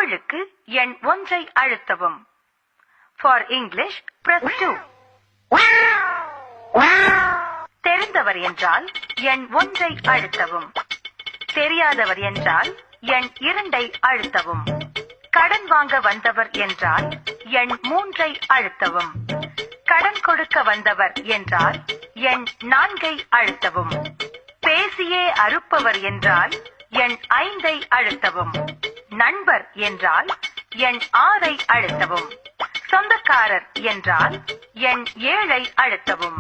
தமிழுக்கு எண் 1 அழுத்தவும். For English press 2. தெரிந்தவர் என்றால் எண் 1 அழுத்தவும். தெரியாதவர் என்றால் எண் 2 அழுத்தவும். கடன் வாங்க வந்தவர் என்றால் எண் 3 அழுத்தவும். கடன் கொடுக்க வந்தவர் என்றால் எண் 4 அழுத்தவும். பேசியே அறுப்பவர் என்றால் எண் 5 அழுத்தவும். நண்பர் என்றால் எண் 6 அழுத்தவும். சொந்தக்காரர் என்றால் எண் 7 அழுத்தவும்.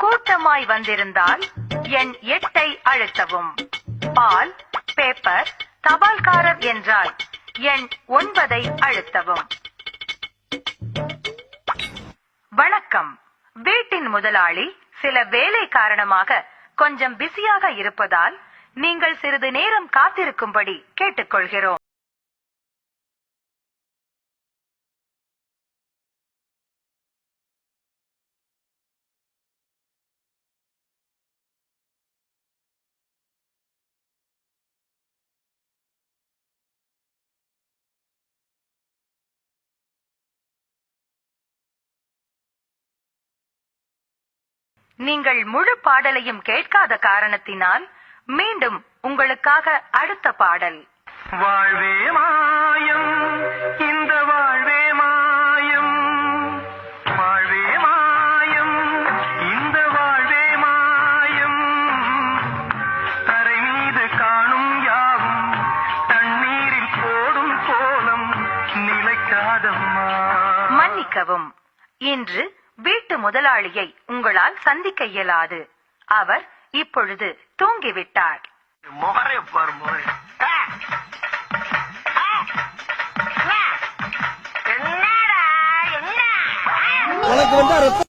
கூட்டமாய் வந்திருந்தால் எண் 8 அழுத்தவும். பால், பேப்பர், தபால்காரர் என்றால் எண் 9 அழுத்தவும். வணக்கம். வீட்டின் முதலாளி சில வேலை காரணமாக கொஞ்சம் பிஸியாக இருப்பதால் நீங்கள் சிறிது நேரம் காத்திருக்கும்படி கேட்டுக்கொள்கிறோம். நீங்கள் முழு பாடலையும் கேட்காத காரணத்தினால் மீண்டும் உங்களுக்காக அடுத்த பாடல். வாழ்வே மாயம், இந்த வாழ்வே மாயம், வாழ்வே மாயம், இந்த வாழ்வே மாயம், தரை மீது காணும் யாவும் தண்ணீரில் போடும் கோலம் நிலைக்காதம்மா. மன்னிக்கவும், இன்று வீட்டு முதலாளியை உங்களால் சந்திக்க இயலாது. அவர் இப்பொழுது தூங்கிவிட்டார். உனக்கு